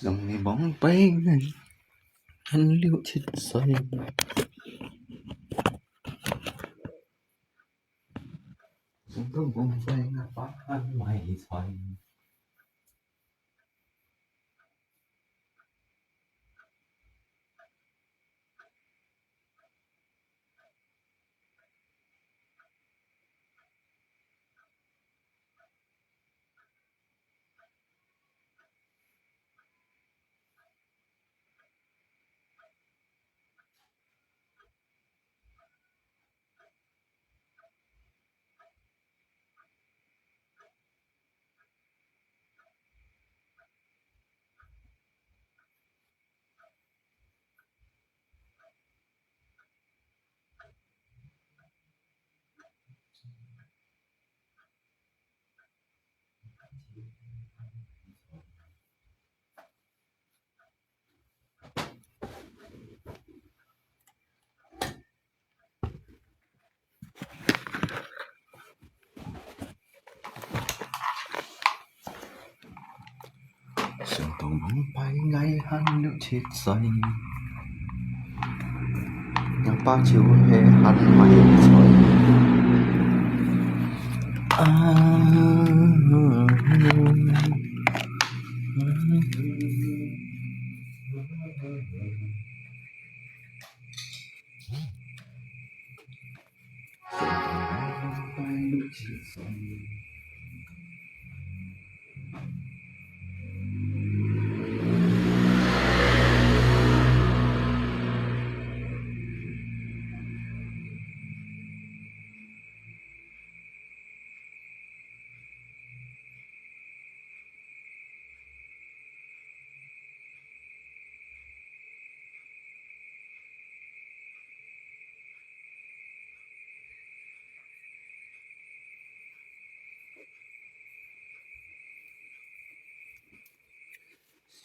dòng này bóng bay này anh liêu chết xoay dòng bóng bay là phát anh mày xoay sương tông bóng bay ngay hắn liêu chết xoay nhạc bao chiều hè hắn mày xoay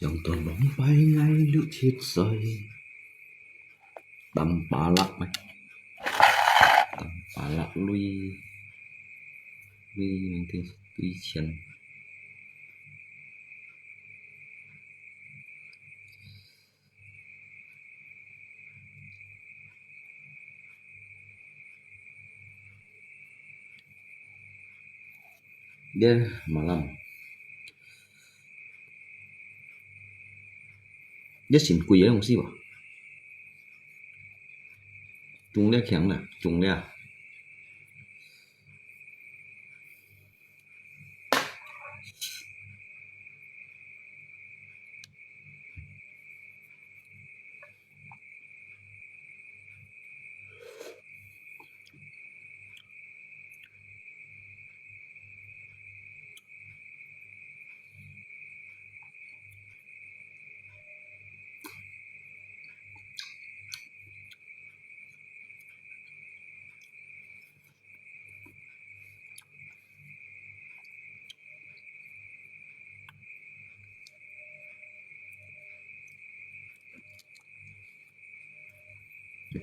dòng tông bóng bay ngay lũ chết rơi tầm bà lắc mày tầm bà lắc lui mình thì tuy chân dia malam dia xin quỷ ấy không xí bảo chúng đeo khéng nè chúng đeo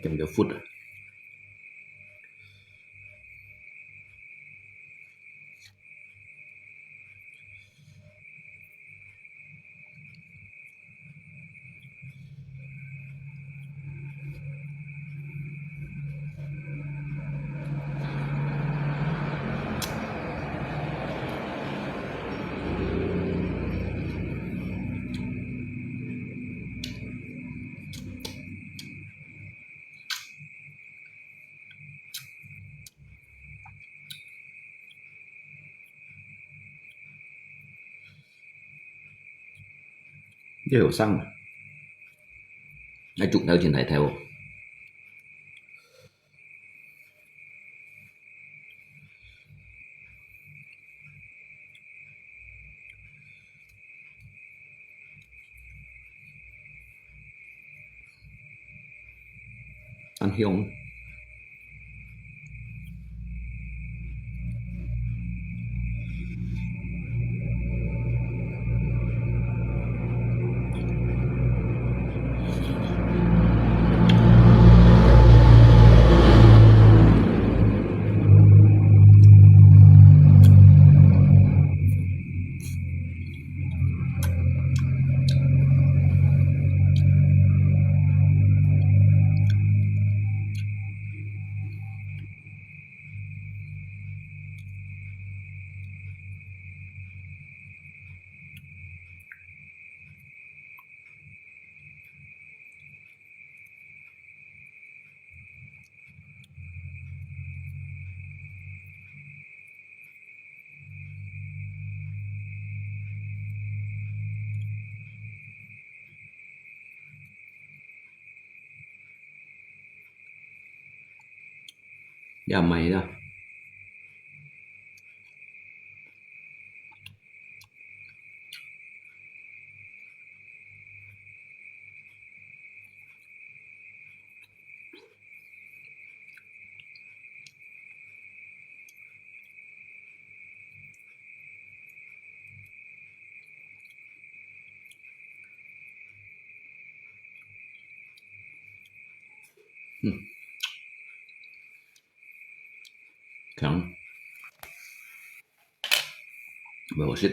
cầm giờ phút cái hiểu xăng nói chung theo trên này theo ăn hiếu Dạ mày đó. Không. Bullshit.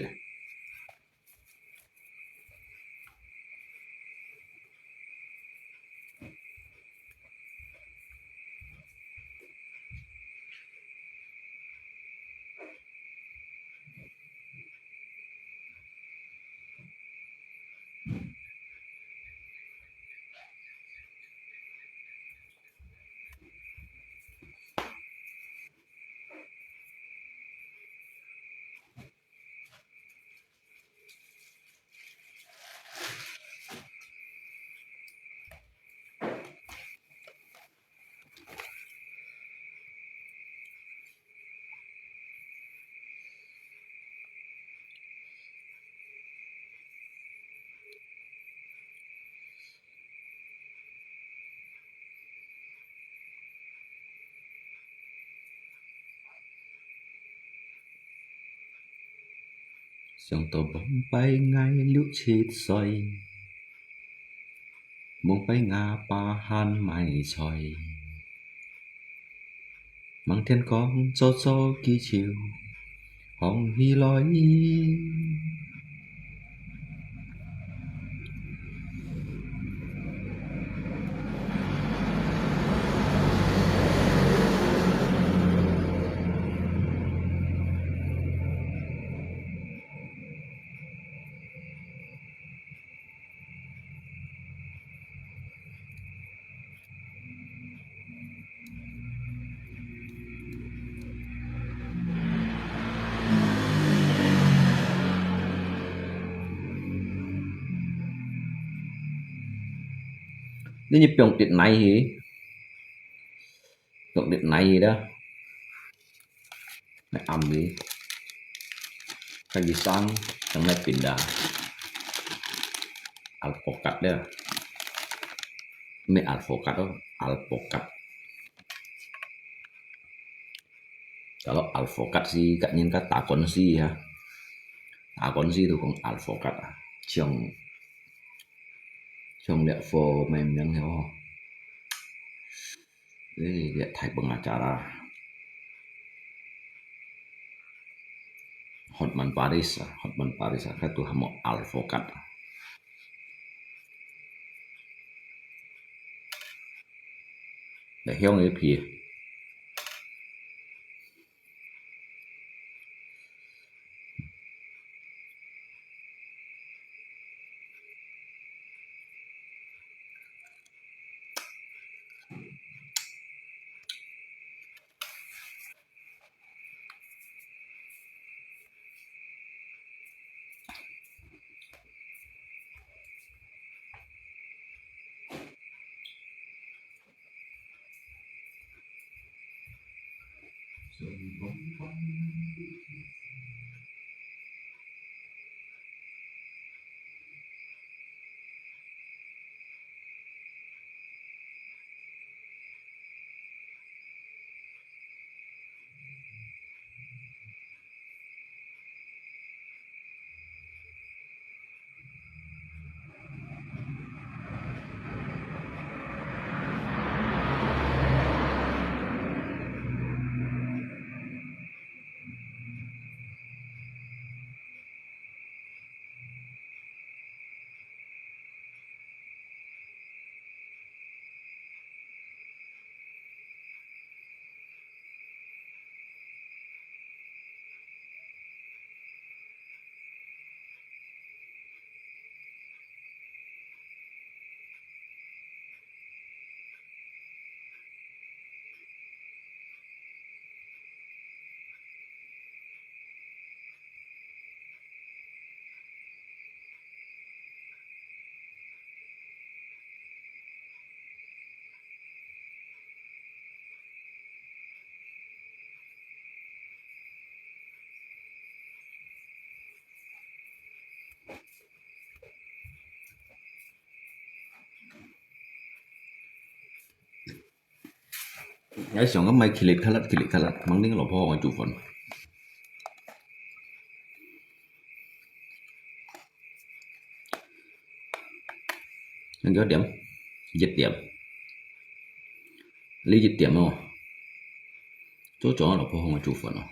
Dòng tàu bóng bay ngay lúc chít xoay, mong bay ngà pa han mày xoay. Mang thiên con gió kỳ chiều, hồng hi lối. Nếu như trồng điện này thì trồng điện này đó mày ẩm đi kan di sang tengah pindah alpokat dia ini alpokat atau alpokat. Kalau alpokat sih gak nhìn cái takon sih ya, takon sih itu cũng alpokat trong địa phô mềm nhắn hiểu không? Ini dia thầy pengacara Hotman Paris kan tuh mau alpokat. Để hiểu người phía Cái xong cái mày kilit kalat mang tiếng lộc ho ở chủ phần nên có điểm dịch điểm lý dịch điểm không chỗ chỗ lộc ho ở chủ phần không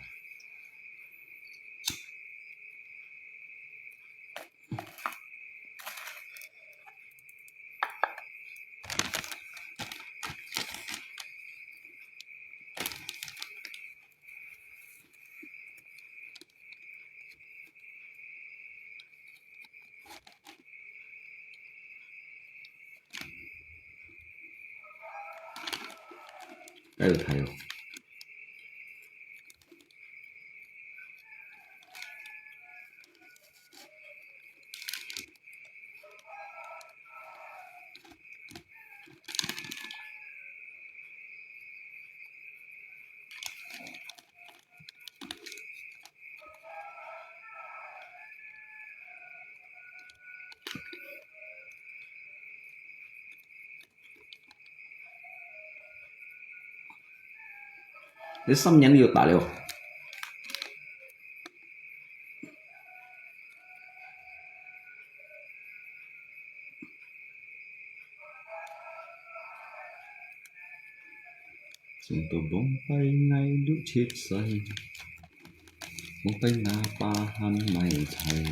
cái được thầy không cái xăm nhắn vô tả liệu chúng tôi bóng bay ngay lúc chết say bóng bay na pa han mày thầy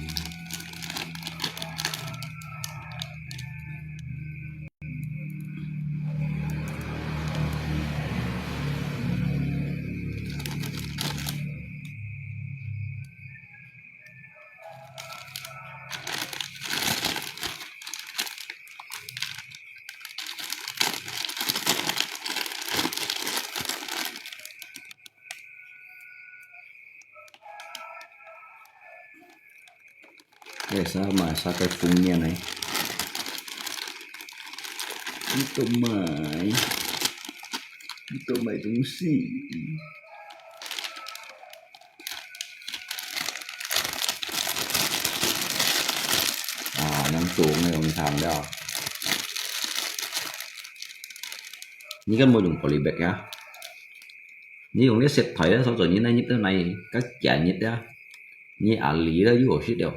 để sao mà sao cái phun nha này tụi mày đúng xỉ năng chuộng này ông thằng đó những cái mô dùng polybag á như ông cái xịt thấy đó xong rồi như này như thế này các chả nhít đó như lý đó dưới hồ xịt đều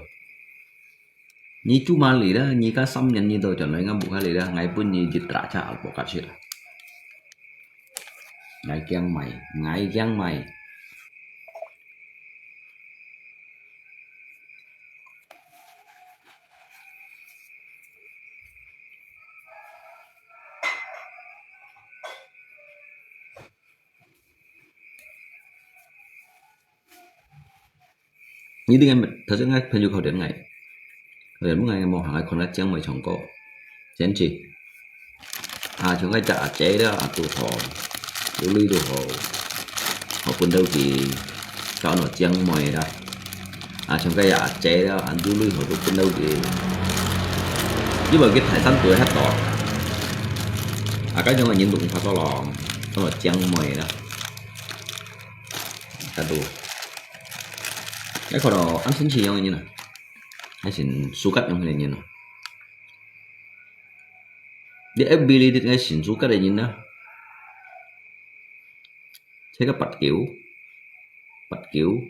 như cuma lý đó như các xăm nhận như tôi cho nói ngắm buka lý đó ngày pun như dịch trả trả bộ cắt xịt ngày kiang mày như tiếng em thật sự ngay phân khẩu đến ngày một ngày một hàng con đã chẳng mày chồng có chén chỉ chúng cái chả chế đó tụ thọ tụ ly tụ hồ họ quân đâu thì cho nó chẳng mày đó chúng cái chả chế đó ăn tụ ly hồ tụ quân đâu thì nhưng mà cái thải sắn tuổi hết tỏ cái trong là những đụng phải cho nó chẳng mày đó cả tụ cái con đó ăn xin chi không như nào hay xin su cắt trong này như nào để ability cái xin su cắt này như nào thế cái bật kiểu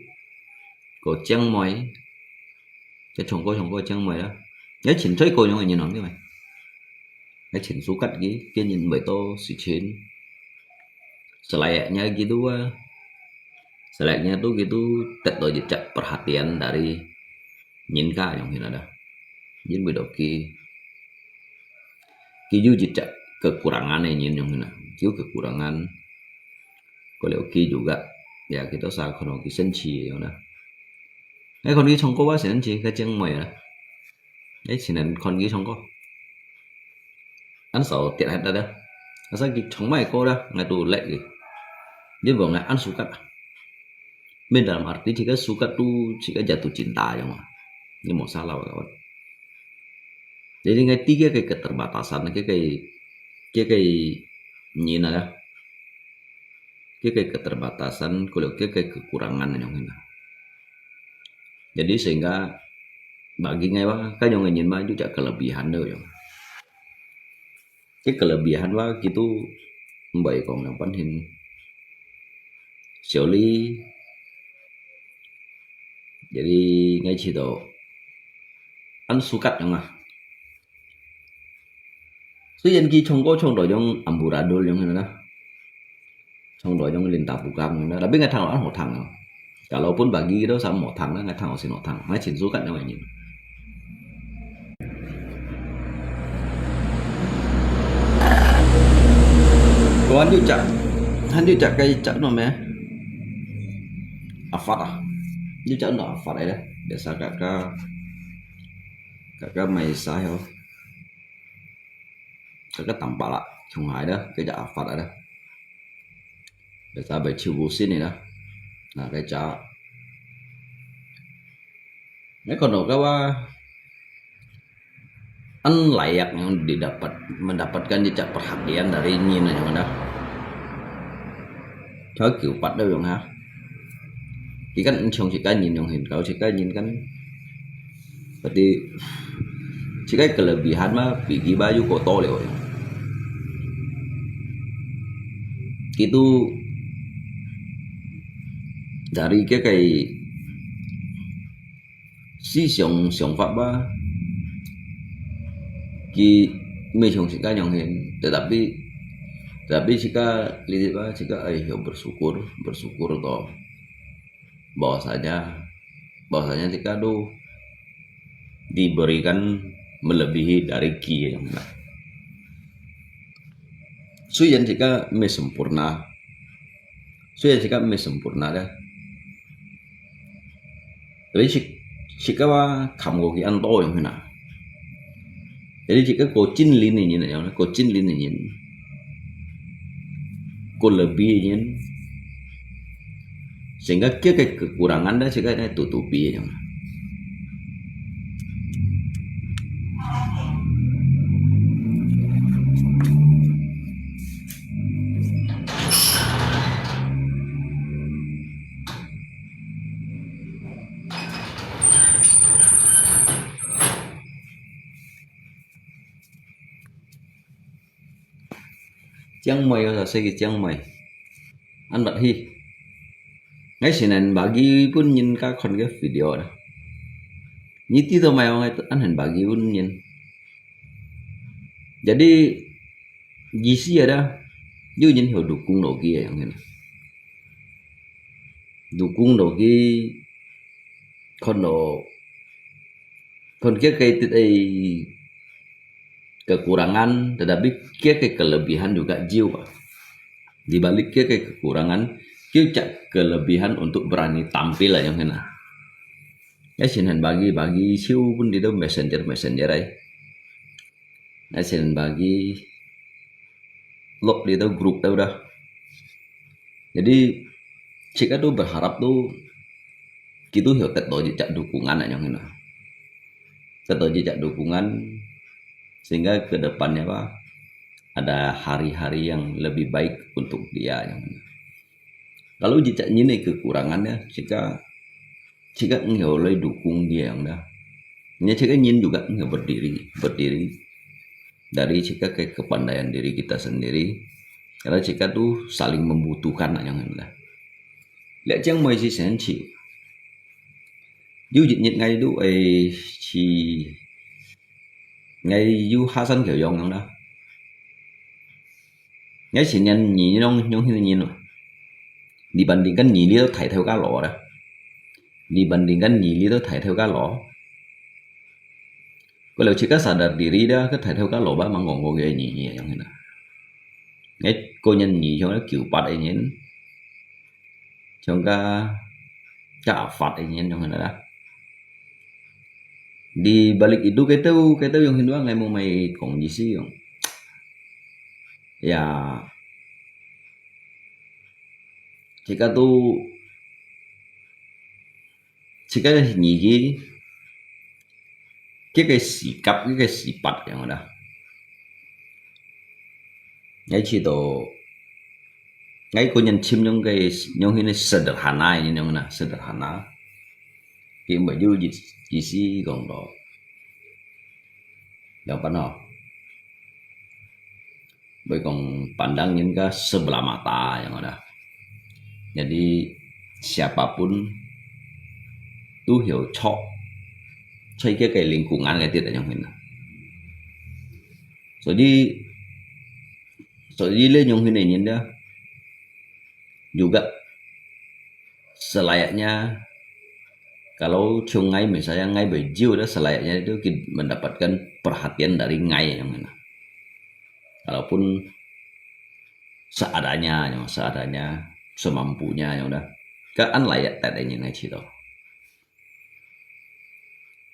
có chân mày cái chồng có chân mày đó nhớ xin thấy cô như nào thế mày cái xin su cắt cái nhìn bởi tô sự chiến selain nya gitu selainnya tuh gitu tekto jejak perhatian dari Nyinka yang ini ada jadi bedoki kiju jejak kekurangan ini yang ini kiju kekurangan kalau ki juga ya kita sao kalau ki senchi yang đó cái con kia không có quá senchi cái chân mày đó cái chỉ là con kia không có ăn sợ tiện hết đó nó sao ki không mày cô đó ngày tù lệ gì nhưng vừa ngày ăn suka bên dalam arti jika suka tuh jika jatuh cinta ya mah ini mau salah kawan jadi nggak tiga kayak keterbatasan kayak nyina ya kayak keterbatasan kalau kayak kekurangan yang ini jadi sehingga bagi ngay wah cái yang nhìn mah juga kelebihan đâu ya cái kelebihan wah gitu baik còn yang penting Xiaoli. Jadi ngay chỉ độ ăn sukat yang ah. Tuy nhiên khi trong đội trong amburadul yang đó, trong đội trong lintah bukan yang đó, tapi ngay thằng đó ăn một thằng. Kalaupun bagi itu sama một thằng đó, ngay thằng đó xin một thằng, ngay chỉ sukat yang ini. Còn anh đi chặt cây chặt nó mẹ, afat à, đi chặt nó afat đấy, biasa kakak mày sai không? Kakak tampak lah, Trung Hải đó, cái chợ afat đó, biasa bảy chiều busin này đó, nah cái chợ, cái còn đâu kawa an layak yang mendapatkan jejak perhatian dari Nyin yang mana cho kiểu bắt đâu dong ha chỉ kan chồng chỉ cái nhìn yang hình kalau chỉ cái nhìn kan berarti chỉ cái kelebihan mah pergi baju kotor lewat itu dari cái si xiong pháp ba ki mechong sika yang hin tetapi jika lihat bah jika ayo bersyukur toh bahwasanya jika do diberikan melebihi dari ki yang mana suyan jika sempurna dah tapi jika kamu ki anto yang mana. Jadi jika coaching lini ini, kau lebihnya, sehingga cái kekurangan dah jika ini tutupi yang. Chiang Mai là xây Chiang Mai anh bật hi ngay xin anh bagi pun nhìn các con cái video đó như tí thôi mày anh hình bagi pun nhìn jadi GC ada you nhìn hiểu dukung đồ kia yang ini dukung đồ kia kon kia kayak kekurangan tetapi kia kelebihan juga jiwa di balik kia kekurangan kia kelebihan untuk berani tampil lah yang kena ya sinan bagi siu pun di dalam messenger ay ya sinan bagi log di dalam grup dah udah jadi jika tuh berharap tuh gitu hiểu tetap jejak dukungan yang kena tetap jejak dukungan sehingga ke depannya Pak ada hari-hari yang lebih baik untuk dia yang kalau jejak ini kekurangannya jika ngoleh dukung dia yang dah jika nyin juga nggak berdiri dari jika kayak kepandaian diri kita sendiri karena jika tuh saling membutuhkan yang dah lihat yang mai sih sensi jujit ngay itu si ngay du Hasan kiểu dòng đó ngay chỉ nhân nhỉ nhông nhìn rồi dibandingkan nhỉ lý thảy theo cá lọ đó dibandingkan nhỉ lý thảy theo cá lọ kalau jika sadar diri dah cái thảy theo cá lọ ba mà ngồi ghê nhỉ yang này ngay cô nhân nhỉ cho nó kiểu bắt ấy nhỉ trong cái phạt ấy nhỉ trong này đó di balik itu kita yang Hindu nggak mau main kondisi yang ya jika nhigi cái sikap cái sifat yang ada ngay chỉ tổ ngay cô nhân chim trong những cái sederhana ini yang mana sederhana khi mà du GC còn đó yang pernah bởi còn pandang những cái sebelah mata yang ada Jadi siapapun tuh hiểu cho chơi cái lingkungan cái tiết ở trong mình. Jadi le nyong ini nyinda juga selayaknya kalau sungai misalnya ngai bejiu dah selayaknya itu mendapatkan perhatian dari ngai yang mana. Kalaupun seadanya, semampunya yang udah kan layak tadanya ngai cito.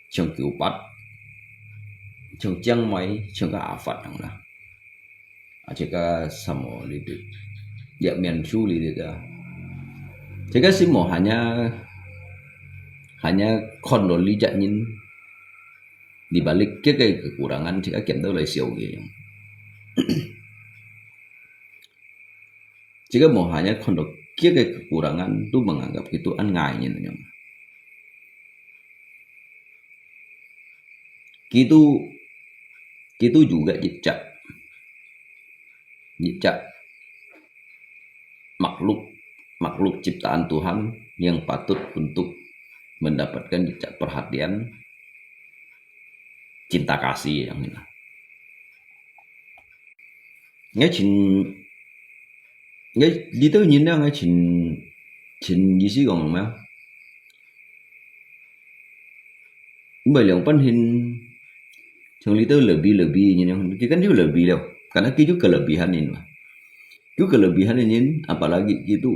Trong cứu bắt, trong chiang máy, trong các ảo phật yang udah. Jika sama lidik, ya mian chu lidik ya. Jika sih mau hanya kondoli janyin di balik cái kekurangan jika kita lại siêu gitu. Jika mau hanya kondol cái kekurangan itu menganggap itu angai gitu. Itu juga jejak makhluk ciptaan Tuhan yang patut untuk mendapatkan jejak perhatian cinta kasih yang ini. Ngay đi tới nhìn ra ngay trình gì xí còn mà bởi lượng pan hình trong lý tới lebih nhìn yang kita kan juga lebih loh karena kita juga kelebihan ini mah itu kelebihan ini apalagi itu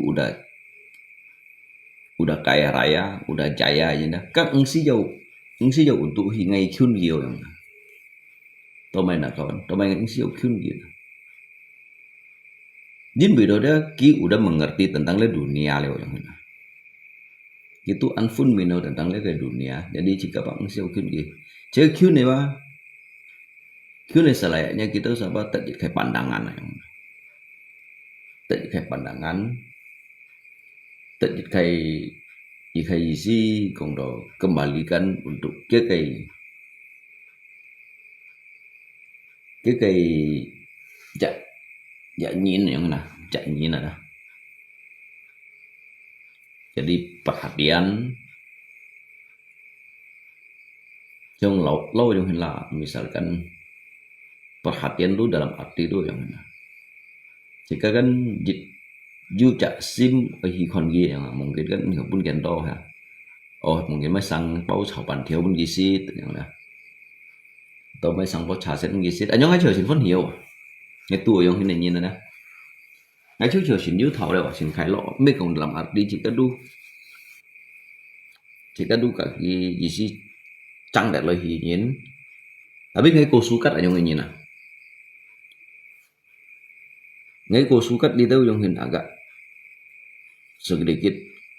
udah kaya raya udah jaya aja dah các ứng sĩ giàu untuk ngay khun nhiều yang tao mày nak kawan tao mày ứng sĩ giàu khun gitu. Jin bidoda ki udah mengerti tentang dunia lewat yang mana. Itu anfun minau tentang dunia. Jadi jika Pak Mesti Kyun gitu. Jadi Kyun nih Pak. Kyun nih selayaknya kita sahabat tak kayak pandangan yang. Tak kayak pandangan. Tak kayak isi kongdo kembalikan untuk cái nhìn yang mana nhìn ada. Jadi perhatian trong lâu yang lah misalkan perhatian itu dalam arti itu yang mana. Jika kan juga sim hi kon gi yang mungkin kan hiểu pun kento ha. Oh mungkin mới sang bao chảo bàn thiếu pun gisit yang mana. Tôi mới sang bao trà set pun gisit. Anh nhong ai chờ xin phân hiểu. Cái tuổi yang ini nhìn nè. Ngay trước chờ xin nhớ thảo đây bảo xin khai lọ mấy còn làm arti chỉ cả đu cả cái gì trăng đẹp lời hỉ nhìn. Tapi ngay cô su cắt ở trong người nhìn à. Ngay cô su cắt đi đâu trong hình agak sedikit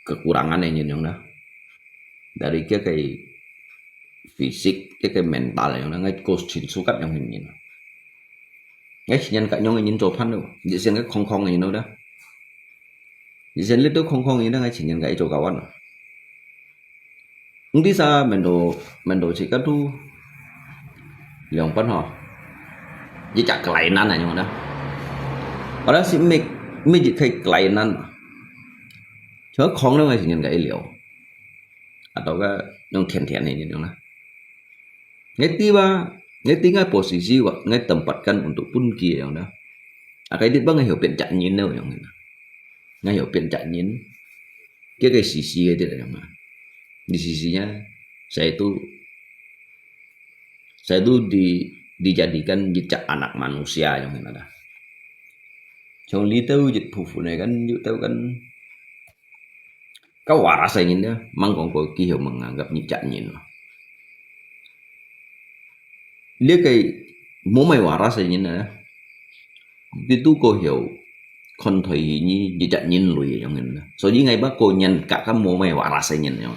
kekurangan yang nhìn đó. Dari cái fisik, cái mental yang đó ngay cô xin su cắt trong hình nhìn. Ngay nhân cả nhau nhìn chỗ phan đâu, chỉ xem cái không này đâu đó, chỉ xem lít đó không này đó ngay chỉ nhân cái chỗ kawan. Nanti sa mendo chỉ cái tu, yang phan ho, chỉ chặt kelainan aja mana. Padahal si mi chỉ kayak kelainan, cuma không đâu ngay chỉ nhân cái liu, atau cái yang thian ini dong lah. Ngay tinggal posisi ngay tempatkan untuk pun kia yang dah. Cái dit bang ngay hiểu biện chặn nhìn đâu yang này. Ngay hiểu biện chặn nhìn cái sisi cái dit yang mana. Di sisinya saya itu dijadikan jejak anak manusia yang mana dah. Trong lý tâu dịch phụ này kan dụ tâu kan kau waras saya nhìn đó mang còn có kỳ hiểu menganggap jejak nhìn. Dia kayak mau mày waras aja nih, itu cô hiểu con thấy như jejak nhìn lùi yang ini. Soalnya ngay bác cô nhận cả các mau mày waras aja nih,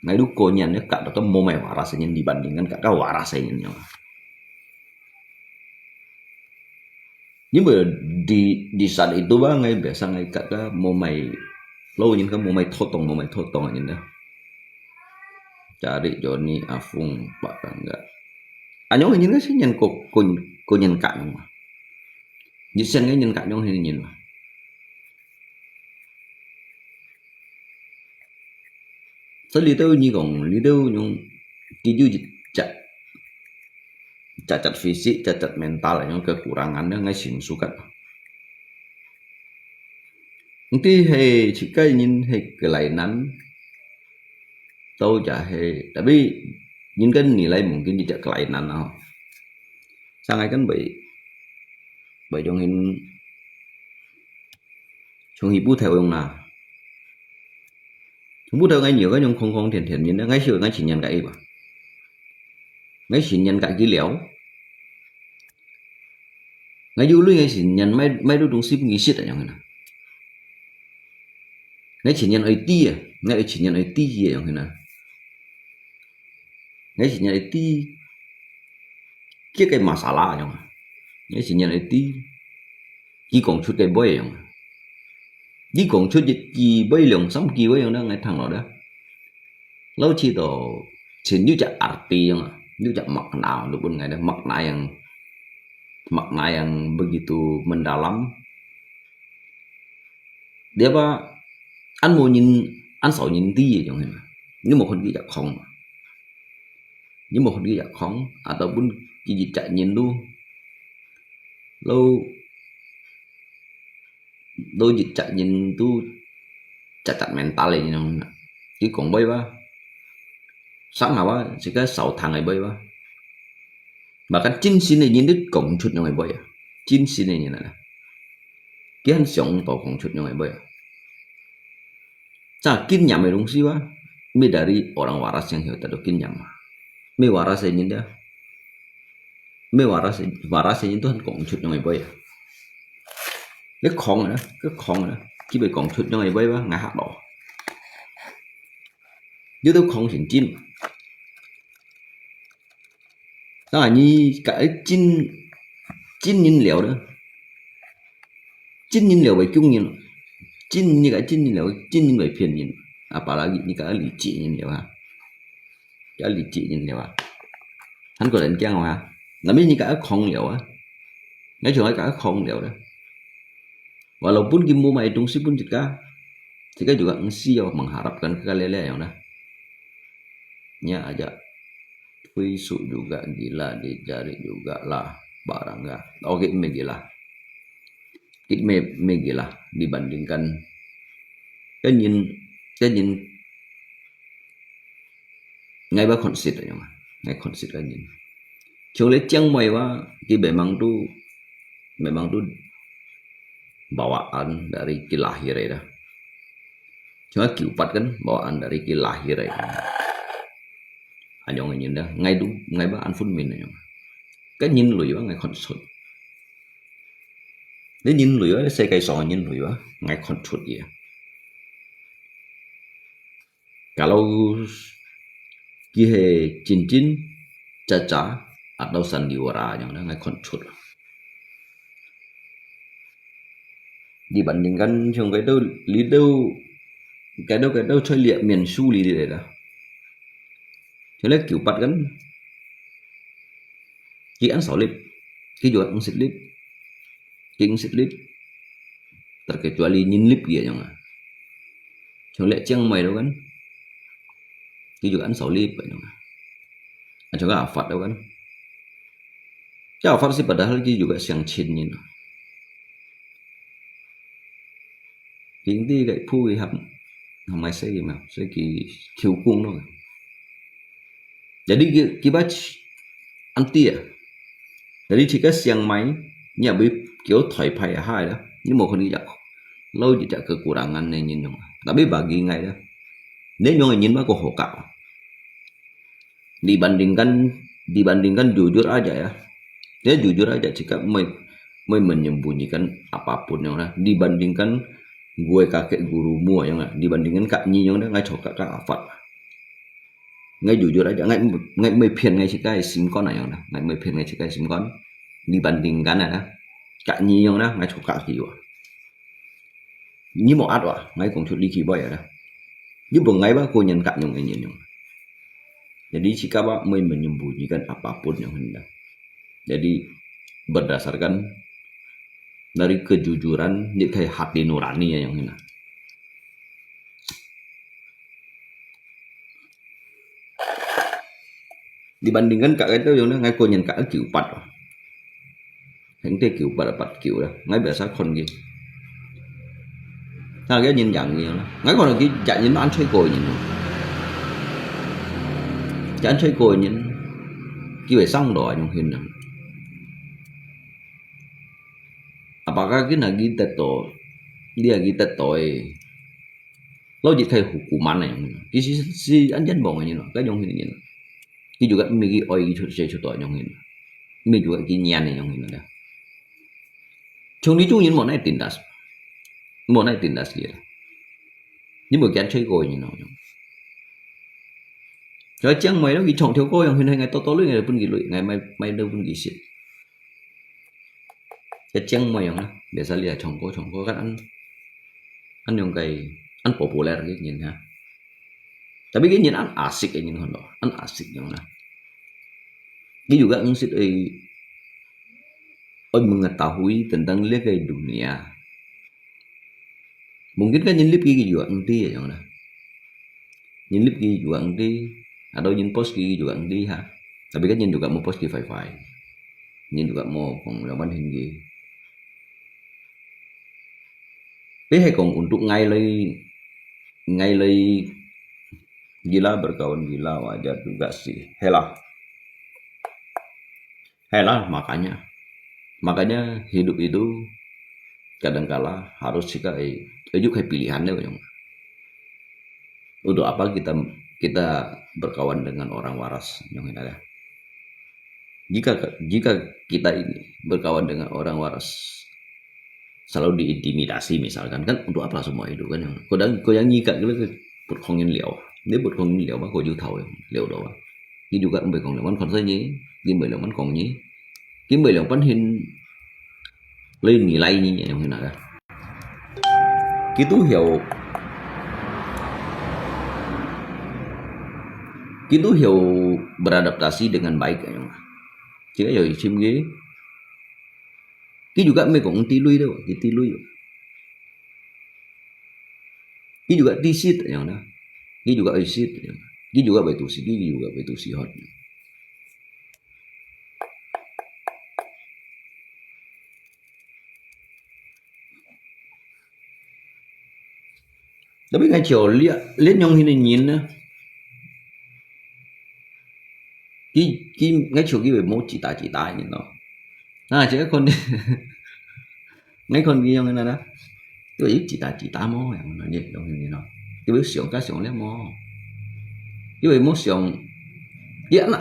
ngay lúc cô nhận cả các mau mày waras aja dibandingkan cả các waras aja nih. Nhưng mà di saat itu bang ngay biasa ngay cả các mau mày lâu nhìn các mau mày thốt tong aja nih. Cari Johnny Afung Pak enggak. Anh nhìn cái nhìn cô nhìn cạnh mà, nhìn xem cái nhìn cạnh trong hình nhìn mà, Saya lihat ni kong, lihat yung kiju cacat fisik, cacat mental, yung kekurangannya ngai sim sukat. Nanti he jika ingin he kelainan, tahu jahe, tapi nhìn kan nilai mungkin tidak kelainan nào. Sang ai kan bởi trong hình trong hiệp bút theo ông nào. Chúng bút theo ngay nhiều cái nhưng không thiền thiền nhìn đó ngay sửa ngay chỉ nhận cái mà. Ngay chỉ nhận cái léo. Ngay du lui ngay chỉ nhận mấy đôi đồng ship nghĩ shit ở trong này. Ngay chỉ nhận ấy ti à, ngay chỉ nhận ấy ti gì ở trong này. Ngay chỉ nhận ấy ti cái masalah ở trong này. Ngay chỉ nhận ấy ti chỉ còn chút cái bơi ở trong này. Chỉ còn chút gì bơi lượng sống gì bơi đó ngay thằng nào đó. Lâu chỉ đồ chỉ như chả arti yang như chả makna lúc ngày đó makna yang begitu mendalam. Dia apa anh mau nhìn anh sợ nhìn tí gì trong này nhưng mộtคนkia chả không nhưng mộtคนkia chả không ataupun cái gì chả nhìn luôn lâu đôi dịch chả nhìn tu chặt mental này nhưng chỉ còn bay ba sáng nào á chỉ có 6 thằng này bay ba mà cái chính xin này nhìn đứt cộng chút như này bay à chính xin này như này cái hắn sống tổ cộng chút như này bay à sa kinyam merung siwa mi dari orang waras yang hidup tadi kinyam mi waras ini dia mi waras ini tuh cộng chút như này bay à cái khong nữa chỉ bị cộng chút như này bay ba ngã hạt đỏ dưới tôi không hiện chín đó là như cái chín nhiên liệu đó chín nhiên liệu về chung nhiên chín như cái chín nhiên liệu chín nhiên về phiền nhiên apalagi như cái lý trị nhiên liệu ha cái lý trị nhiên liệu ha hắn có đến kia không ha là mấy như cái không liệu á nói chung là cái không liệu đó walaupun kimbo mai tung si pun jika juga engsiau mengharapkan kekalele yang dah nya aja Visu juga gila dicari juga lah barangnya oke me gila dibandingkan cái nhìn ngay ba konsit aja mah ngay konsit kan nhìn chúng lấy chăng mày wa ki memang tu bawaan dari ki lahir ya cuma Q4 kan bawaan dari ki lahir ya anh ông nhìn đó ngay ba anh phun mình này cái nhìn lùi quá ngay concert nếu nhìn lùi quá xe cây sò nhìn lùi quá ngay concert gì kalau kihe cincin caca atau sandiwara yang đó ngay concert dibandingkan trong cái đâu chơi liệm miền su lý để đó cho nên kiểu bắt gắn khi ăn 6 lip khi jual ăn 6 lip king 6 lip terkecuali nyin lip gitu jangan cho lệ chiang mày đâu kan khi jual ăn 6 lip vậy jangan cho cái Alphard đâu kan cái Alphard sih padahal dia juga siang chin nhìn hiện đi cái phui hầm mai sẽ gì mà sẽ kỳ khiêu cung thôi. Jadi kibat anti ya. Jadi jika siang máy nhà bếp kiểu thoải phải hai đó, nhưng mộtคนđi lâu chỉ chả kekurangan này nhìn nhung. Tapi bagi ngay đó, nếu nhung nhìn mà có hổ cạo. Dibandingkan jujur aja ya. Dia jujur aja jika mới menyembunyikan apapun yang ada dibandingkan gue kakek gurumu yang ada dibandingkan Kak Nhi yang ada ngay chỗ Kak Alphard. Ngay jujur aja ngay mới phiền ngay chỉ cái sim con này yang ada ngay mới phiền ngay chỉ cái sim con dibandingkan ada Kak Nhi yang ada ngay chỗ Kak Kiwa. Như một át wa ngay cùng chút đi khi boy ada. Như bang ngay ba cô nhân Kak yang ini yang. Jadi jika ba mới menyembunyikan apapun yang hendak. Jadi berdasarkan dari kejujuran những cái hati nurani yang ini. Dibandingkan cái đó yang ngay cô nhìn cả kiểu bật hình thế kiểu bật kiểu đó ngay bây giờ con gì ta cái nhìn dạng nhiều ngay còn là cái chạy nhìn nó ăn chơi cồi nhìn chạy ăn chơi cồi nhìn cái về xong rồi nhung hình nào apakah kita kita to dia kita toy lo jadi kayak hukuman yang si anjan bong ini cái nhung hình nhìn cái juga migi oi gitu saya contoh nhung hình mi juga cái nyan nhung hình đó chung đi chung nhìn một này tindas kia nhưng mà cái chơi cồi như nào rồi chẳng mấy đó cái chọn thiếu cô yang hình ngày to to lưỡi ngày pun gitu ngày mai đâu pun gitu cái chẳng mấy yang biasa lihat chọn cô kan ăn yang kayak ăn populer gitu nhìn ha tapi cái nhìn ăn asik cái nhìn hơn đó ăn asik yang lah dia juga ngusik mengetahui tentang lihat dunia mungkin kan nyelip gigi juga nanti ya jangan nyelip gigi juga nanti atau nyin post gigi juga nanti ha tapi kan nyin juga mau post di file nyin juga mau pengalaman hingga tapi hay còn untuk ngay lagi gila berkawan gila wajar juga sih helah makanya hidup itu kadangkala harus juga pilihannya untuk apa kita berkawan dengan orang waras yang ada jika kita ini berkawan dengan orang waras selalu diintimidasi misalkan kan untuk apa semua itu kan yang kau yang nyika gitu berkongin liao nếu berkongin liao mah kau juga tahu liao đó ini juga berkongin liao còn gì game bởi lòng còn nhí kiếm bởi lòng hình lên nghỉ lay như vậy như nào đó Kitu hiểu beradaptasi dengan baik ya chứ rồi chim ghế cái juga mấy cũng tilui đâu cái tilui cái juga tisit yang đó cái juga isit cái juga betusi hot tapi ngay chiều liếc nhông hình nhìn nữa cái ngay chiều cái về mốt chỉ tài nhìn nó chứ con đi ngay con kia nhông này đó cái về chỉ tài mó nó vậy đâu hình nó cái về sướng cái sướng lấy mó cái về mốt sướng cái ăn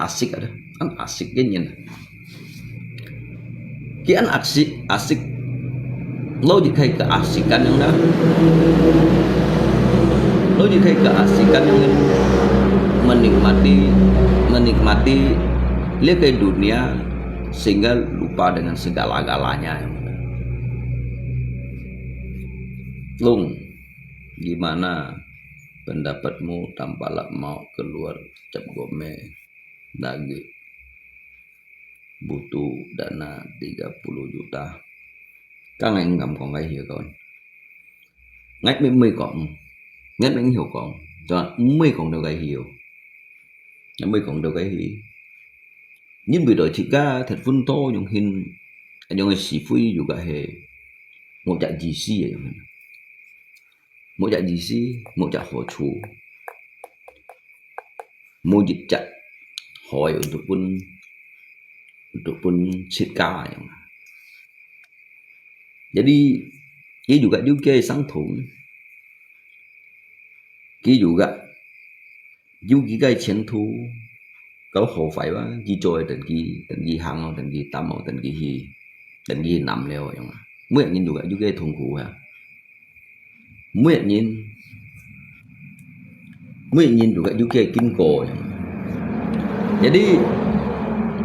asik cái nhìn cái ăn asik lo di kayak keasikan yang dah lo di kayak keasikan yang menikmati lihat ke dunia sehingga lupa dengan segala-galanya Lung gimana pendapatmu tampaklah mau keluar cap gome lagi butuh dana 30 juta các anh ngầm còn ngay hiểu còn ngách mấy còn ngách mấy hiểu còn cho mấy còn đâu gây hiểu mấy còn đâu gây hiểu nhưng vì đội thì ca thật vun to dùng hình dùng người sĩ phi juga hệ một trận gì xí một trận gì xí một trận hồ chủ một dịch trận hỏi untuk pun sitka jadi dia juga sang thủ kia juga cái chiến thu có khổ phải ba gì trôi tận gì hàng tận gì tắm tận gì nằm leo vậy mà mới nhìn juga thùng cụ ha mới nhìn juga kinh cổ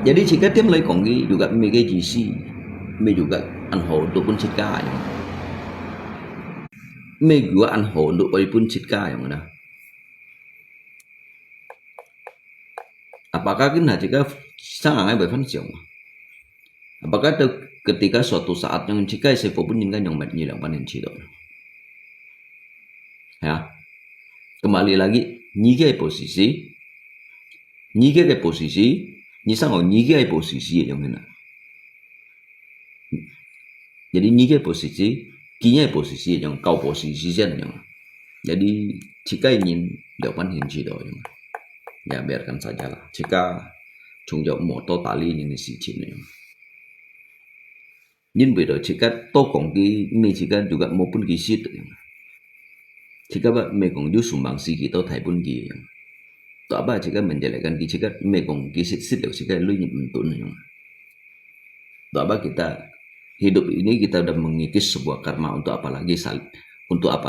jadi chỉ cái tiêm lấy còn cái juga mấy cái gì xí mấy juga ăn hổ tụ pun cika mấy juga ăn hổ tụ pun cika yang mana apakah kita jika sangat berfungsi apakah ketika suatu saat yang jika siapa pun yang menyilang panen cito ya kembali lagi nyigai posisi Ni cái posisi, ni sang ni cái posisi yang mana. Jadi ni cái posisi, kinya posisi yang kau posisi yang. Jadi jika ingin jawaban hinci doh yang. Ya biarkan sajalah. Jika chúng jawab moto tali ini si cina yang. Nhưng bây giờ jika to kong ki me jika juga maupun ki sit yang. Jika ba me kong ju sumbang si ki to thai pun ki yang. To apa jika menjelekan ki jika me kong ki sit jika lu nyentun yang. To apa kita hidup ini kita udah mengikis sebuah karma untuk apa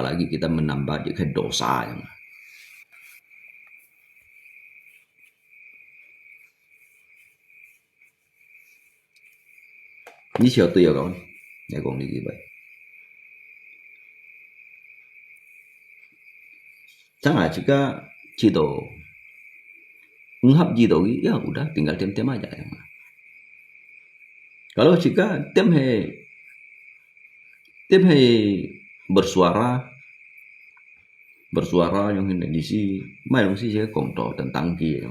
lagi kita menambah jika dosa yang. Như chiều tôi yêu con để con đi vậy chẳng hạn jika Cito ngehap Cito ya udah tinggal tem aja ya. Kalau jika tem bersuara yang hendak disi mai dong sih saya kontrol tentang kia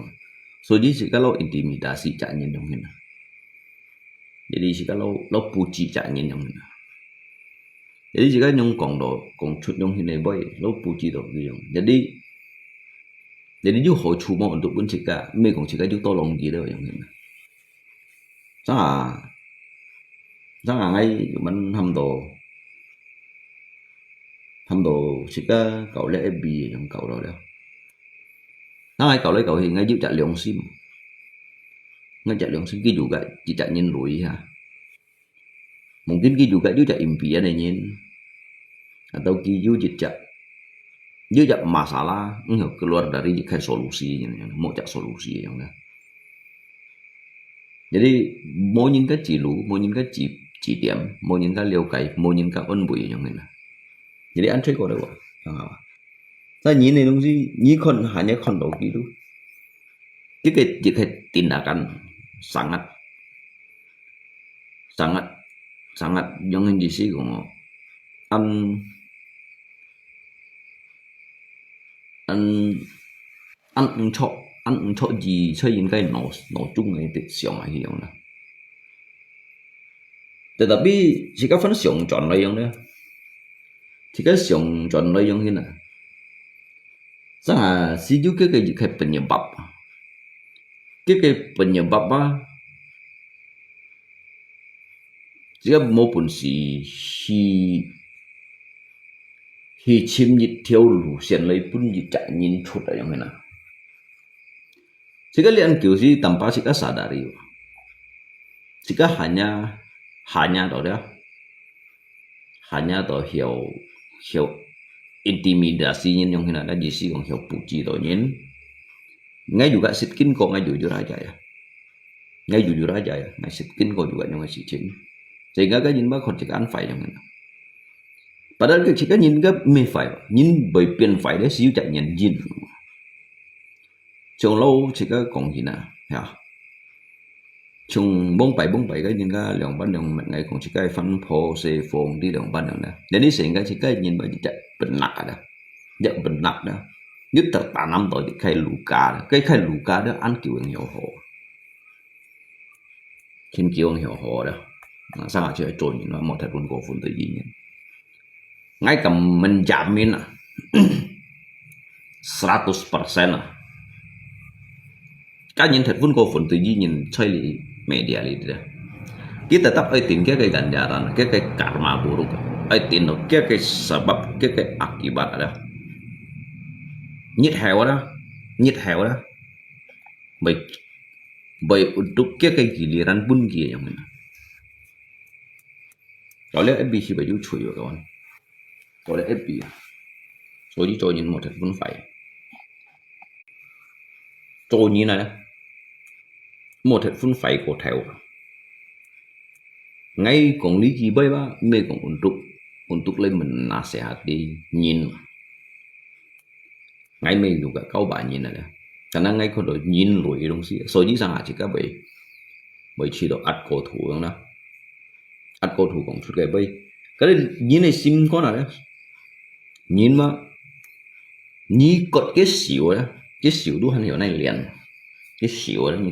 so jadi kalau intimidasi caknya dong hendak. Jadi jika lo puji caknya yang mana. Jadi jika nyong kong chut nyong hinai boy lo puji do gitu. Jadi ju ho chu mo untuk pun jika me kong jika ju tolong gitu yang mana. Sang ngay mình hâm đồ jika cậu lấy FB yang cậu rồi đó. Ngay cậu lấy cậu thì ngay giúp trả lượng sim. Ngajak langsung ki juga tidak nyen lui ya. Mungkin ki juga impian nyen. Atau ki jejak masalah keluar dari jika solusi mau cak solusi yang dah. Jadi mau nhìn cái chỉ lũ, mau nhìn cái chỉ điểm, mau nhìn cái liều cày, mau nhìn cái ôn bụi yang này. Jadi anh thấy có đâu ạ? Saya nhìn này đúng gì? Nhìn con hanya con đầu gitu. Jika tindakan sangat jangan disi kong ăn cho gì chơi những cái nổ chung này thì xiong là hiểu nè. Tetapi jika phân xiong chọn lợi dụng đó, jika xiong chọn lợi dụng thế nào, sang si ju cái penyebab. Cái penyebab jika maupun si chim nhịp theo lũ xiên lấy pun nhịp chạy nhìn chút ở yang mana. Jika lian kiểu si tanpa jika sadari, jika hanya tau dia, hanya tau hiểu intimidasinya yang mana ada jisi yang hiểu puji tau nyen. Ngay juga sitkin kok ngay jujur aja ya. Ngay sitkin kok juga yang ngasih cing. Sehingga cái nhìn bác còn chỉ ăn phải yang mana. Padahal cái chỉ có nhìn cái mê phải, nhìn bởi tiền phải đấy xíu chạy nhìn nhìn. Trong lâu chỉ có còn gì nào, hả? Trong bông bảy cái nhìn cái lượng ban đường mình ngày còn chỉ cái phân phô xe phồng đi đường ban đường này. Đến đi sehingga chỉ cái nhìn bởi chạy bệnh nặng đó, chạy bệnh nặng đó. Nhất tertanam tới cái khai luka đó ăn kiểu hiểu hồ, khiến kiểu hiểu hồ đó. Sao chơi trộn nó một thật buồn cổ phun tự nhiên. Ngay cả mình jamin 100% cá nhân thật vun cổ phun tự nhiên chơi li media li đó. Kita tetap tin cái ganjaran, cái karma buruk, tin nó cái sebab, cái akibat đó. Nhít heo đó baik untuk cái giliran pun kia yang mana. Kalau lihat FB si baju cuy rồi kawan. Kalau lihat FB so đi cho nhìn một thật vẫn phải cho nhìn này một thật vẫn phải của theo ngay còn lý gì bây ba mê còn untuk lên mình nasihati nhìn ngay mê juga kau bạn nhìn này karena ngay kalau nhìn lùi dong sih so đi sang chỉ cả bởi chỉ độ ắt cổ thủ dong đó ắt cổ thủ cũng chút cái bây cái nhìn này sim có nào đấy nhìn mà ní cột cái xỉu đó cái xỉu đu hành hiểu này liền cái xíu đó như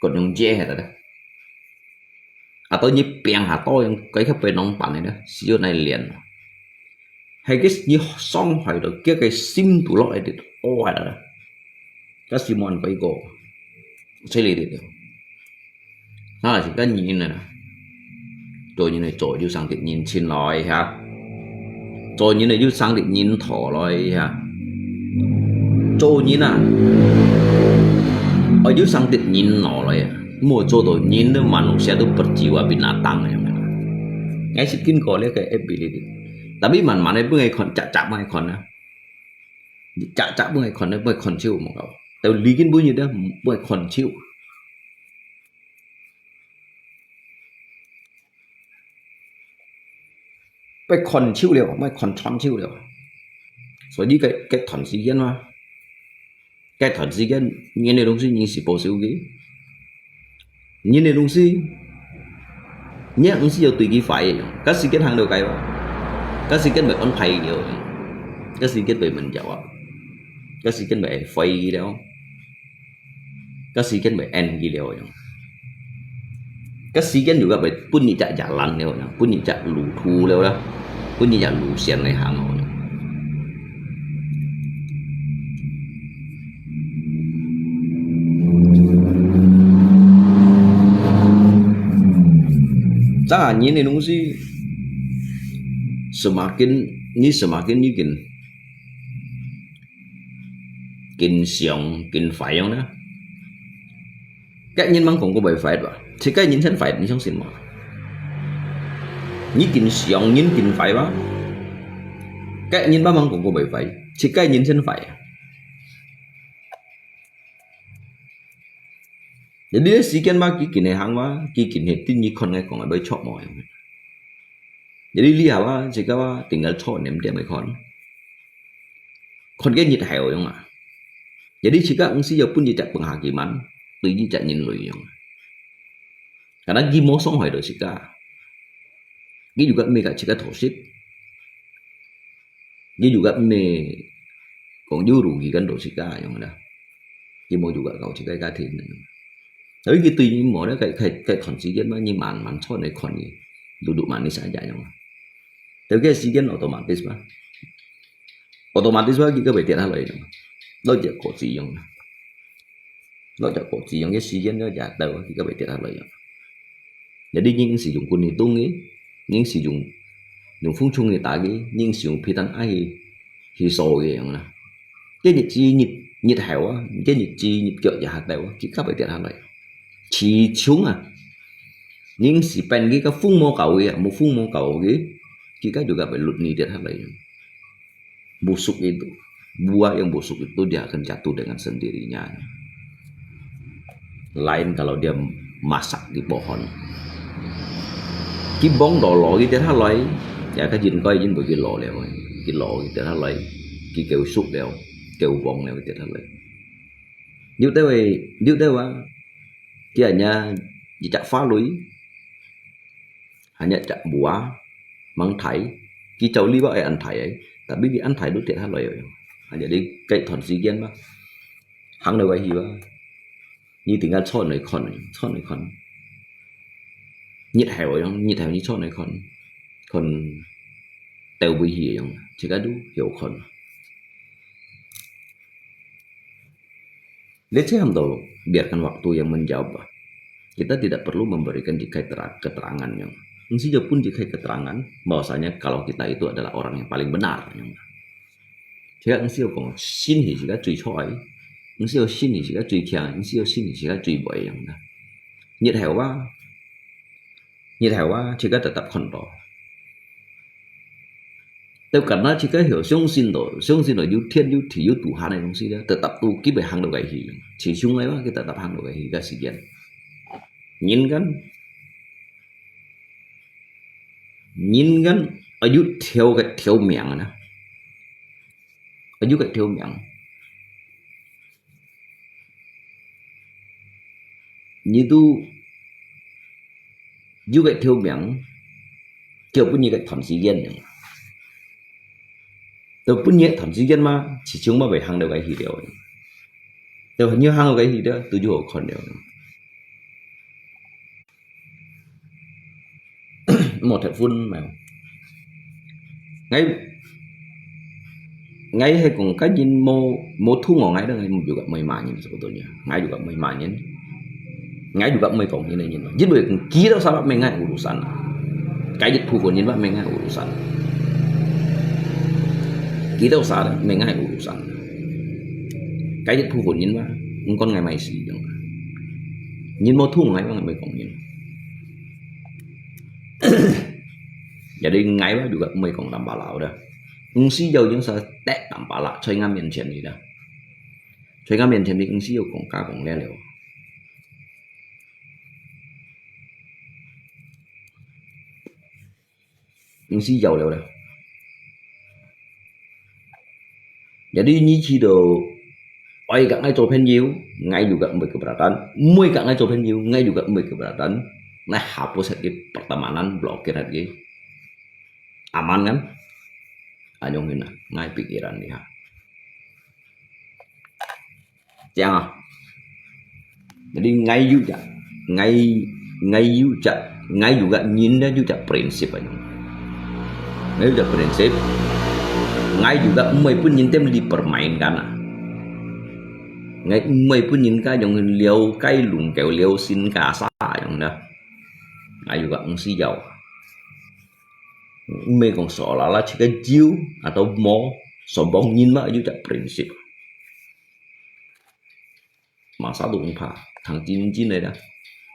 cột nhung dê hết rồi đó à tôi như bèn hả tôi cái bên nông bản này đó xíu này liền hay cái như xong hỏi được cái sim tụ loại thì ôi đó cái Simon cái cô xử lý được nó là chỉ cái nhìn này rồi như này rồi như sang định nhìn xin lỗi ha rồi như này như sang định nhìn thỏ rồi ha rồi như nào ở dưới sang định nhìn nó rồi mua cho tôi nhìn được mà nó sẽ được bật chiếu ở bên nào tăng này ngay sẽ kinh có lấy cái ability tapi mà này bữa ngày còn chặt mai còn á chặt bữa ngày còn nó bữa còn chiếu mà cậu tao lý kinh bữa như đó bữa còn chiếu bữa còn chiếu liệu bữa còn chọn chiếu liệu所以cái thần sĩ kiến mà cái thần sĩ kiến những cái东西你是不熟的những cái东西những cái是要對佢快嘅cái時間行到計喎cái時間咪安排嘅cái時間被mình giàu à cái時間被飛了cái時間被 end 嘅了cái時間juga被pun你จะjalan了pun你จะ路途了啦pun你จะ路線嚟行咯Jangan ini nungsi semakin như kinh xiong kinh phải không đó cái nhân mang cũng có bài phải吧thì cái nhân thân phải你相信嗎你kinh xiong nhân kinh phải吧cái nhân ba mang cũng có bài phải thì cái nhân thân phải jadi sekian bagi kini hang wa kini tin ni kon ngai kong ai bai chok mo jadi lihat wa jika wa tinggal chok nem dia mai kon cái nhiệt heo không ạ jadi jika engsi ya pun tidak penghakiman tu ji tak nyin lui yang karena gi mo song hỏi được jika gi juga mereka jika thosip gi juga me kong ju rugikan do jika yang ada gi mo juga kau jika ka thin tới cái tuy nhiên mỗi đó cái thần sĩ kiến mà nhưng mà cho này còn gì đủ mà đi sai chạy không tới cái sĩ kiến automatic mà cái bài tiết lại đó giờ có gì không đó giờ có gì không cái sĩ kiến đó giả đầu cái bài tiết lại để đi những sử dụng quân thì tung ấy những sử dụng phương chung người ta cái những sử dụng phi tăng ai thì sổ cái nè cái nhiệt hẻo cái nhiệt kiểu giả đầu cái bài tiết lại chỉ chúng à nhưng si pen cái phun mô cầu cái một phun mô cầu cái juga phải lụt ni dia lagi busuk itu buah yang busuk itu dia akan jatuh dengan sendirinya lain kalau dia masak di pohon cái bóng đỏ lọ cái dia lagi ya cái jin coi jin bởi cái lọ leo cái lọ cái dia lagi cái kêu suk leo kêu bóng leo cái dia lagi như thế vậy dia hanya tidak phá lưới hanya tak buah mang thải cái cháu lý bảo ăn thải ấy tapi cái ăn thải đối tiện hát lời rồi jadi cái thuần sĩ kiến mà hàng đầu cái gì đó như tiếng Anh chọn này còn nhiệt hẻo như chọn này còn tèo bị hiểu chỉ cái đủ hiểu còn Let's handle biarkan waktu yang menjawab. Kita tidak perlu memberikan keterangan yang Engsinya pun jika keterangan bahwasanya kalau kita itu adalah orang yang paling benar. Jika engsinya kong xin thì jika truy choi, engsinya xin thì jika truy thiang, engsinya xin thì jika truy bội yang đó. Nhiệt hẻo wa jika tetap kondo. Tapi karena jika hiểu相信的有天有地有Tuhan的东西呢，tetap tu kita hang được cái gì, chỉ chung lấy wa kita tetap hang được cái gì cái sự kiện. Nhìn kan ở dưới theo miệng nè ở dưới cái theo miệng như tu dưới cái theo miệng kiểu punya cái thần sĩ gen tôi punya thần sĩ gen mà chỉ chúng mà phải hàng được cái gì điều Tuh như hang cái gì đó tôi juga kon đều một thật phun mà ngay ngay hay cùng cái nhìn mau thu ngọn ngay đó juga main-main sebetulnya ngay juga main-main ngay juga main kong ini nhìn jadi kira salah mengai urusan kayak thu pun nhìn mengai urusan kita usah mengai urusan kayak thu pun nhìn con ngày mày gì nhìn mau thu ngay mà mày kong nhìn jadi ngay đó juga mày kong đảm bảo lão đó si dầu những sao tệ đảm bảo lại chơi ngang miền trên gì đó chơi ngang miền trên thì si dầu còn cá còn le liều si dầu liều đó jadi nyicil do oi gak ngay cho penyiu ngay juga keberatan muy gak ngay cho penyiu ngay juga keberatan nah hapus lagi pertemanan blokir lagi aman kan anyongin ngay pikiran dia jangan jadi ngay juga nyinda juga prinsip aja ngay juga prinsip ngay juga umay pun nyintem dipermainkan ngay umay pun nyinka yang liau kai lung keo liau sin kasa yang dah ngay juga ngsi jauh umay kong seolah-olah jika jiu atau mau sombong nyinma juga prinsip masa đụng phá thằng chín này đó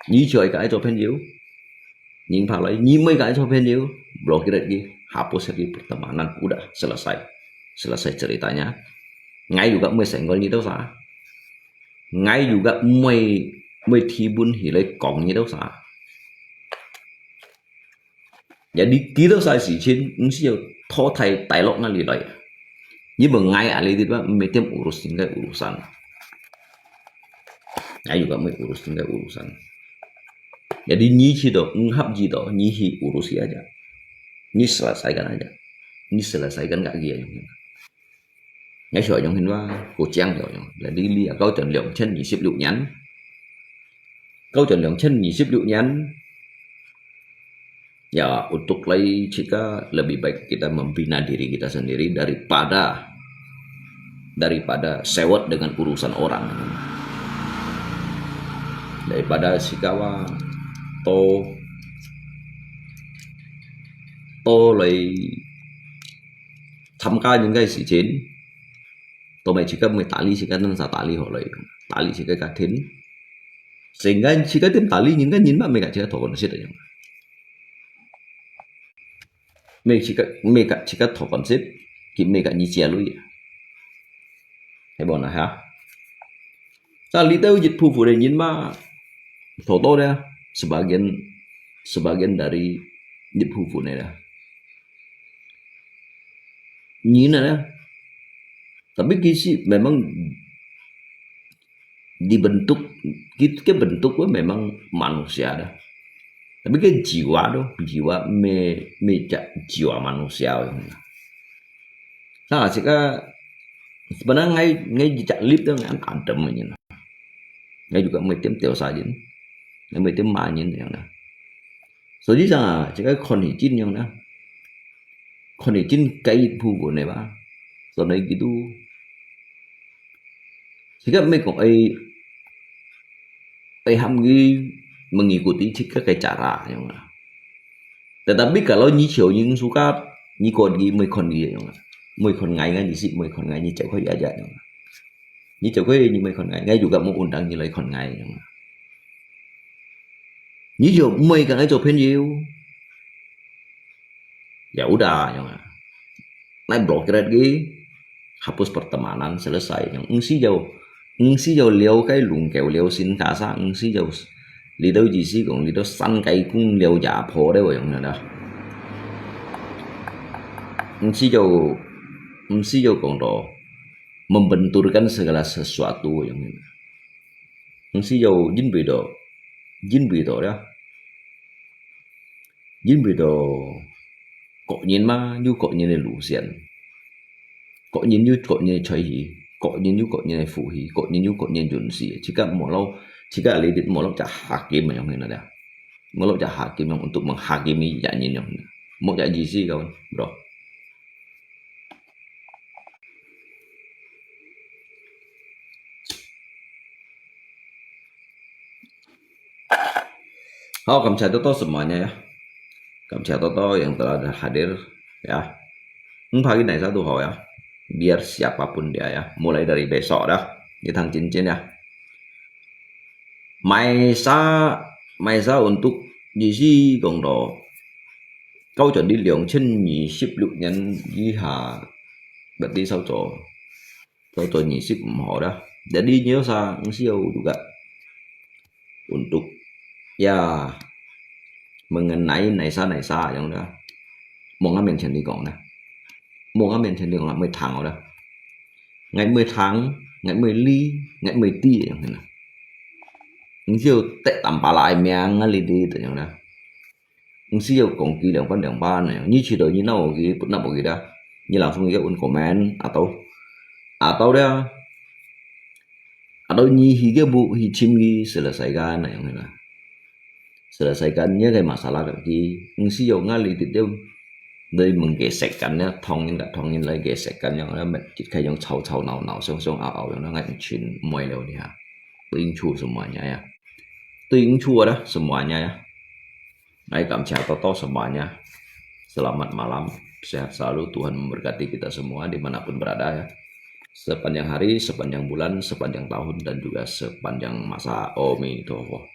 nhí chơi cái cho pen yếu nhìn phá lại nhí mấy cái cho pen yếu blokir lagi hapus lagi pertemanan udah selesai ceritanya ngay juga mới senggol như đâu xa ngay juga mới thi bun hi lấy còng như đâu xa jadi kita saya sih sih thô thay tài lộc nó lì đấy nhưng mà ngay ở đây thì mới tiêm urusin cái urusan ngay juga mau urusin cái urusan jadi nyi sih do ngap ji do nyi hi urusi aja nyi selesaikan aja nyi selesaikan gak ghiền ngay sửa trong hình hoa cổ trang rồi là đi lia câu trần lượng chân nhị xếp liệu nhắn câu trần lượng chân nhị xếp liệu nhắn ya untuk lagi jika lebih baik kita membina diri kita sendiri daripada sewot dengan urusan orang daripada sikawa to lại tham gia những cái sự chiến tôi mày chỉ cần 10 tali chỉ cần 5 tali họ lại tali chỉ cái cả thính sehingga chỉ cần thêm tali những cái nhìn mà mình cả chỉ thổ còn xịt rồi mình chỉ cần thổ còn xịt thì mình cả như chia lui hay bọn nào hả ta lý teu dịch phụ để nhìn mà thổ to đây sebagian dari dịch phụ này là nhìn này tapi kisi memang dibentuk cái bentuk memang manusia dah tapi cái jiwa jiwa manusia nah sebenarnya ngay jejak lip itu kan adem aja ngay juga mungkin tiêu saja ngay mungkin mainin yang dah so jadi jika kondisi yang dah kondisi kayak buku nih pak so đấy gitu jika mereka hamgi mengikuti jika kayak cara yang dah tetapi kalau nyicil yang suka nyikon gi mười kon ngày ngay gì mười kon ngày như chạy khói aja như chạy khói như mười kon ngày ngay juga mau undang như lấy kon ngày như giờ mười cái cho pen yêu ya udah yang naik blokir lagi hapus pertemanan selesai yang ngsi jauh liau cái lùng kèo liau xin cả sa ngsi jauh li đâu gì xí còn li đâu săn cái cũng liau giả phổ đấy vậy đó ngsi jauh còn đó membenturkan segala sesuatu yang ini ngsi jauh jin bido đó jin bido cọ nhìn mà như cọ nhìn này lũ xiên cọ nhìn như chơi gì cọ nhiên yu cọ nhiên phụ hí cọ nhiên yu cọ nhiên chuẩn si jika lidit mau cak hakim yang ini ada mau cak hakim yang untuk menghakimi janji yang mau cak jisi kawan bro. Kamsahamnida Toto semuanya ya. Kamsahamnida Toto yang telah hadir ya. Pagi này satu hal ya. Biar siapapun dia ya. Mulai dari besok dah. Di thằng cincin ya. Mai sa untuk Jisi cộng độ. Câu chuẩn đi lượng chân nhị ship lục nhân Di hà bật đi sau chỗ. Tôi nhị ship họ dah. Jadi nhớ sa siêu juga. Untuk ya mengenai naisa yang udah mau ngambil chân đi cộng nè. Mau ngambil chân đi cộng là 10 tháng rồi đó. Ngày 10 tháng, ngày 10 ly, ngày 10 ti yang này. Siêu tệ tầm bà lại miang á đi tự nhiên đó. Siêu còn kỳ lượng phần ba này như chỉ đợi như nào cái bút nắp gì đó. Như là xong cái comment atau dia atau nyi cái bu chim gi selesaikan yang ini. Selesaikannya kayak masalah kaki. Siêu ngali itu đây menggesekkannya thongin lagi gesekkan yang ada kayak yang cau nau song au yang ada ngacin mulai lewat dia. Tuingcu semuanya ya. Tuingcu ada semuanya ya. Baik Kamsahamnida Toto semuanya. Selamat malam, sehat selalu, Tuhan memberkati kita semua dimanapun berada ya. Sepanjang hari, sepanjang bulan, sepanjang tahun dan juga sepanjang masa Omi Toho.